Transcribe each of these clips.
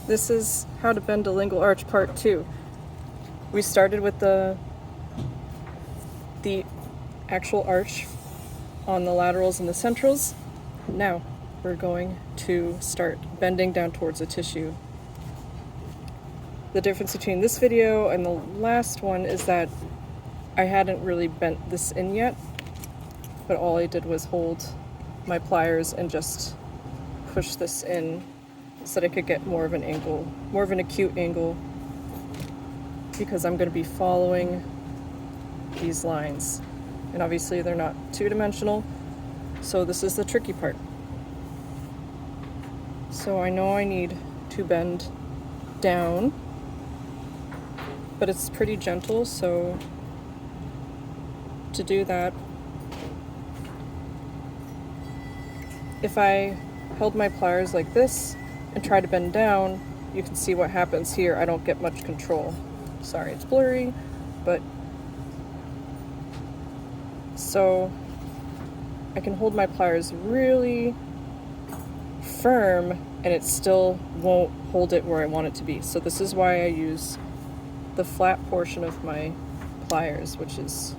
This is how to bend a lingual arch part 2. We started with the actual arch on the laterals and the centrals. Now we're going to start bending down towards the tissue. The difference between this video and the last one is that I hadn't really bent this in yet, but all I did was hold my pliers and just push this in so that I could get more of an angle, more of an acute angle, because I'm going to be following these lines. And obviously they're not two-dimensional, so this is the tricky part. So I know I need to bend down, but it's pretty gentle, so to do that, if I held my pliers like this and try to bend down, you can see what happens here. I don't get much control. Sorry, it's blurry, but so I can hold my pliers really firm and it still won't hold it where I want it to be. So this is why I use the flat portion of my pliers, which is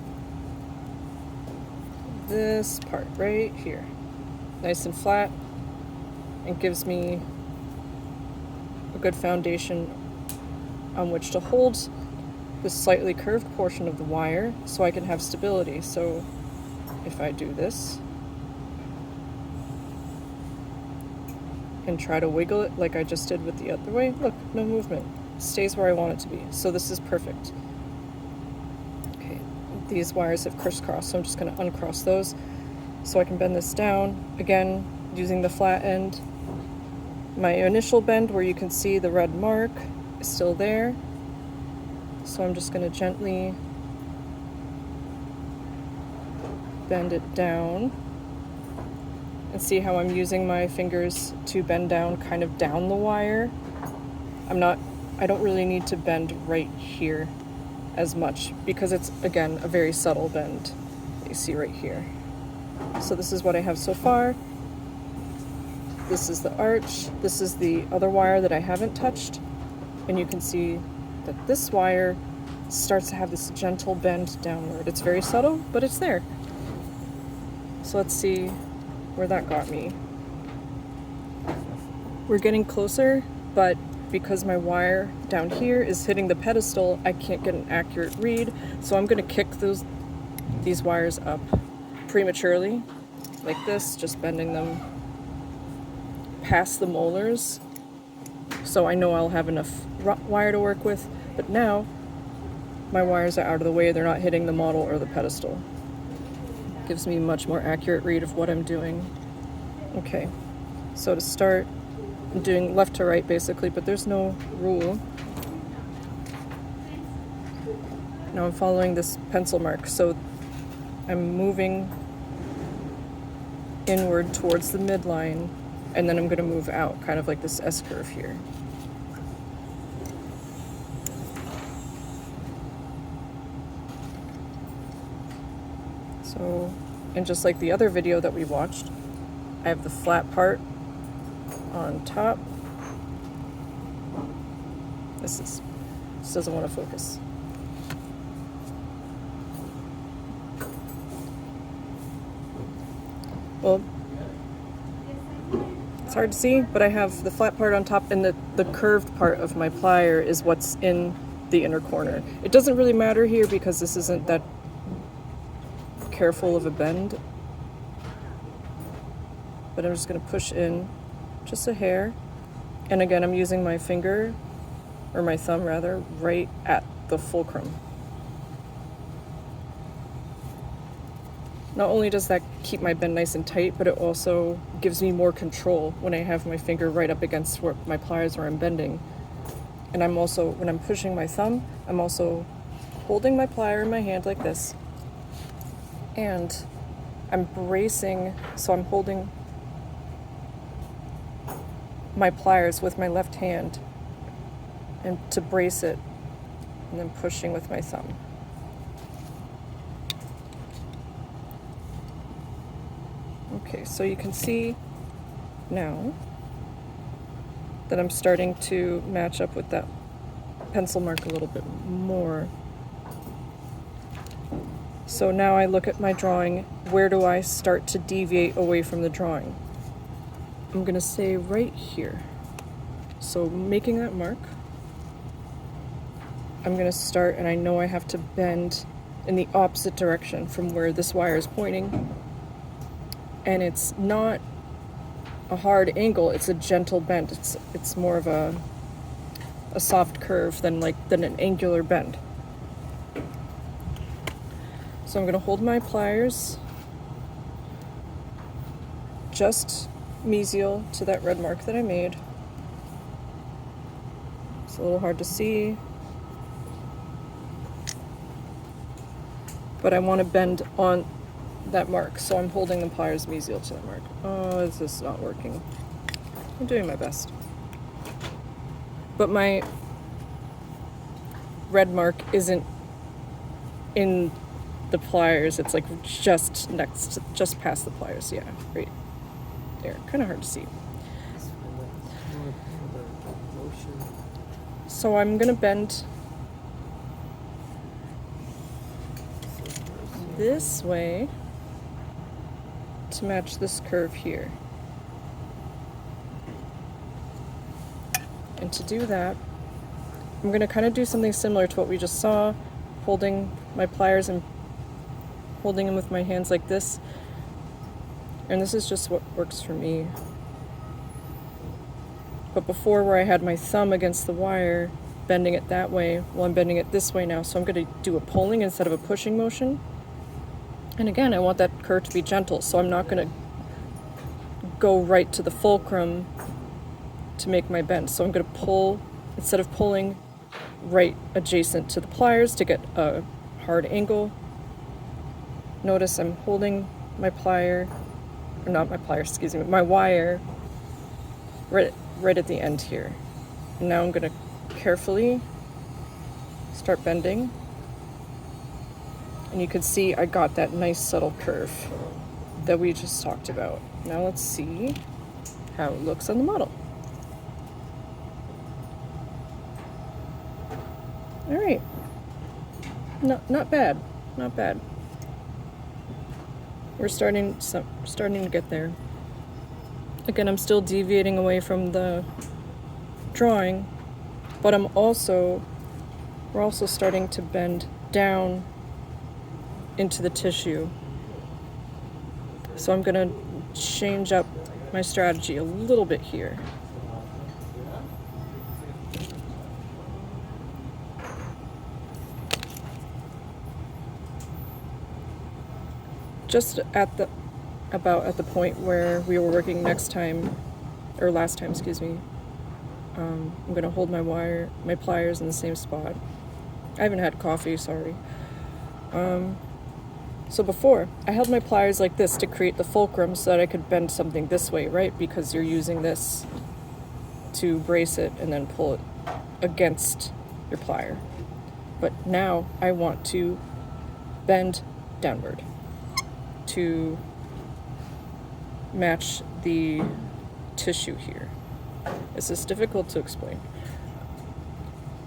this part right here. Nice and flat, and gives me a good foundation on which to hold this slightly curved portion of the wire so I can have stability. So if I do this and try to wiggle it like I just did with the other way, look, no movement. It stays where I want it to be. So this is perfect. Okay, these wires have crisscrossed, so I'm just going to uncross those so I can bend this down. Again, using the flat end. My initial bend, where you can see the red mark, is still there. So I'm just going to gently bend it down. And see how I'm using my fingers to bend down, kind of down the wire. I don't really need to bend right here as much because it's, again, a very subtle bend that you see right here. So this is what I have so far. This is the arch. This is the other wire that I haven't touched. And you can see that this wire starts to have this gentle bend downward. It's very subtle, but it's there. So let's see where that got me. We're getting closer, but because my wire down here is hitting the pedestal, I can't get an accurate read. So I'm going to kick these wires up prematurely, like this, just bending them past the molars, so I know I'll have enough wire to work with. But now my wires are out of the way, they're not hitting the model or the pedestal. Gives me a much more accurate read of what I'm doing. Okay, so to start, I'm doing left to right basically, but there's no rule. Now I'm following this pencil mark, so I'm moving inward towards the midline, and then I'm going to move out, kind of like this S-curve here. So, and just like the other video that we watched, I have the flat part on top. This doesn't want to focus. Well, it's hard to see, but I have the flat part on top, and the curved part of my plier is what's in the inner corner. It doesn't really matter here because this isn't that careful of a bend, but I'm just going to push in just a hair. And again, I'm using my finger, or my thumb rather, right at the fulcrum. Not only does that keep my bend nice and tight, but it also gives me more control when I have my finger right up against where my pliers where I'm bending. And I'm also, when I'm pushing my thumb, I'm also holding my plier in my hand like this. And I'm bracing, so I'm holding my pliers with my left hand and to brace it, and then pushing with my thumb. Okay, so you can see now that I'm starting to match up with that pencil mark a little bit more. So now I look at my drawing, where do I start to deviate away from the drawing? I'm gonna say right here. So making that mark, I'm gonna start, and I know I have to bend in the opposite direction from where this wire is pointing. And it's not a hard angle, it's a gentle bend. It's more of a soft curve than an angular bend. So I'm gonna hold my pliers just mesial to that red mark that I made. It's a little hard to see, but I want to bend on that mark, so I'm holding the pliers mesial to that mark. Oh, this is not working. I'm doing my best. But my red mark isn't in the pliers, it's like just past the pliers, yeah, right there. Kind of hard to see. So I'm gonna bend this way to match this curve here. And to do that, I'm gonna kind of do something similar to what we just saw, holding my pliers and holding them with my hands like this. And this is just what works for me. But before, where I had my thumb against the wire, bending it that way, well, I'm bending it this way now. So I'm gonna do a pulling instead of a pushing motion. And again, I want that curve to be gentle, so I'm not gonna go right to the fulcrum to make my bend. So I'm gonna pull, instead of pulling right adjacent to the pliers to get a hard angle. Notice I'm holding my plier, or not my plier, excuse me, my wire right at the end here. And now I'm gonna carefully start bending. And you can see I got that nice subtle curve that we just talked about. Now let's see how it looks on the model. All right, not bad, not bad. We're starting to get there. Again, I'm still deviating away from the drawing, but we're also starting to bend down into the tissue. So I'm gonna change up my strategy a little bit here. Just at the point where we were working last time, excuse me. I'm gonna hold my pliers in the same spot. I haven't had coffee, sorry. So before, I held my pliers like this to create the fulcrum so that I could bend something this way, right? Because you're using this to brace it and then pull it against your plier. But now I want to bend downward to match the tissue here. This is difficult to explain.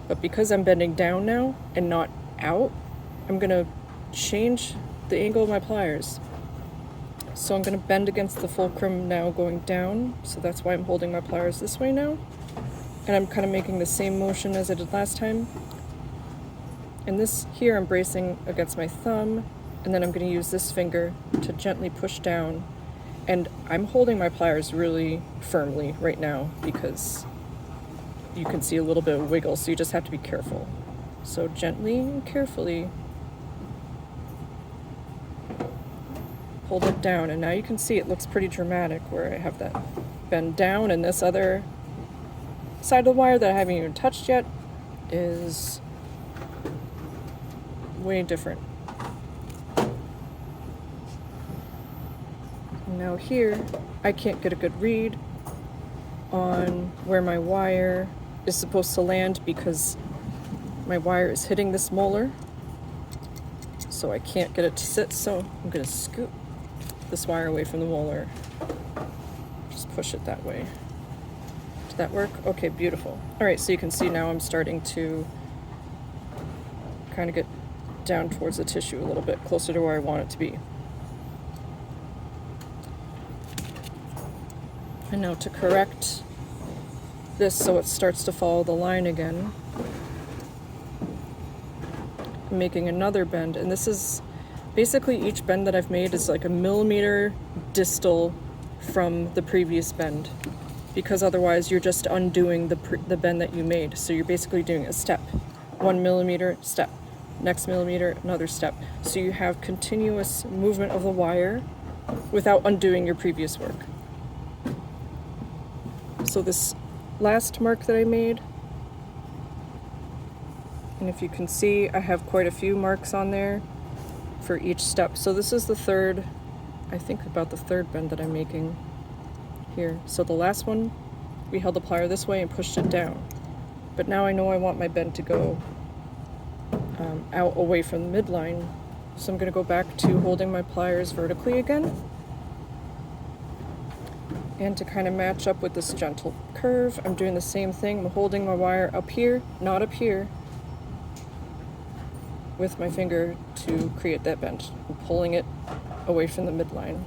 But because I'm bending down now and not out, I'm gonna change the angle of my pliers. So I'm gonna bend against the fulcrum now going down. So that's why I'm holding my pliers this way now. And I'm kind of making the same motion as I did last time. And this here, I'm bracing against my thumb, and then I'm gonna use this finger to gently push down. And I'm holding my pliers really firmly right now because you can see a little bit of wiggle, so you just have to be careful. So gently and carefully hold it down, and now you can see it looks pretty dramatic where I have that bend down, and this other side of the wire that I haven't even touched yet is way different. Now here, I can't get a good read on where my wire is supposed to land because my wire is hitting this molar, so I can't get it to sit, so I'm gonna scoot this wire away from the molar. Just push it that way. Did that work? Okay, beautiful. All right, so you can see now I'm starting to kind of get down towards the tissue a little bit, closer to where I want it to be. And now to correct this so it starts to follow the line again, I'm making another bend, and this is basically each bend that I've made is like a millimeter distal from the previous bend, because otherwise you're just undoing the bend that you made. So you're basically doing a step, 1 millimeter, step, next millimeter, another step. So you have continuous movement of the wire without undoing your previous work. So this last mark that I made, and if you can see, I have quite a few marks on there for each step. So this is the third, I think about the third bend that I'm making here. So the last one, we held the plier this way and pushed it down. But now I know I want my bend to go out away from the midline. So I'm going to go back to holding my pliers vertically again. And to kind of match up with this gentle curve, I'm doing the same thing. I'm holding my wire up here, not up here, with my finger to create that bend. I'm pulling it away from the midline.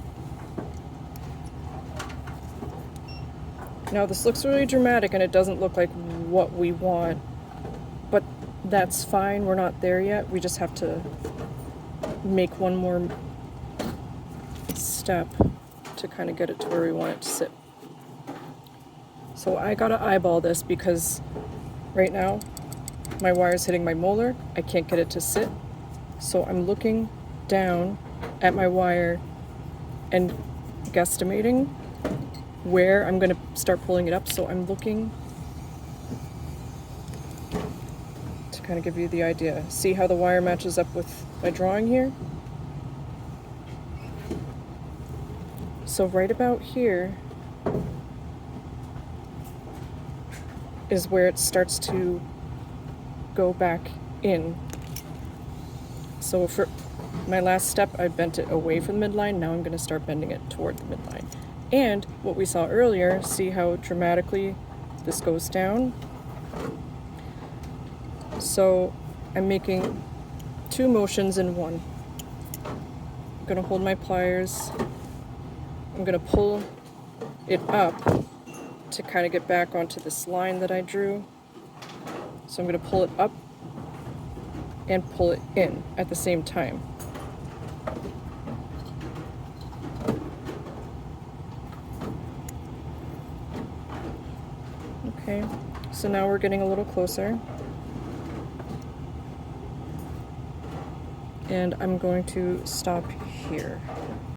Now this looks really dramatic and it doesn't look like what we want, but that's fine, we're not there yet. We just have to make one more step to kind of get it to where we want it to sit. So I gotta eyeball this because right now my wire's hitting my molar. I can't get it to sit. So I'm looking down at my wire and guesstimating where I'm gonna start pulling it up. So I'm looking to kind of give you the idea. See how the wire matches up with my drawing here? So right about here is where it starts to go back in. So for my last step, I bent it away from the midline. Now I'm going to start bending it toward the midline. And what we saw earlier, see how dramatically this goes down? So I'm making two motions in one. I'm going to hold my pliers. I'm going to pull it up to kind of get back onto this line that I drew. So I'm going to pull it up and pull it in at the same time. Okay, so now we're getting a little closer. And I'm going to stop here.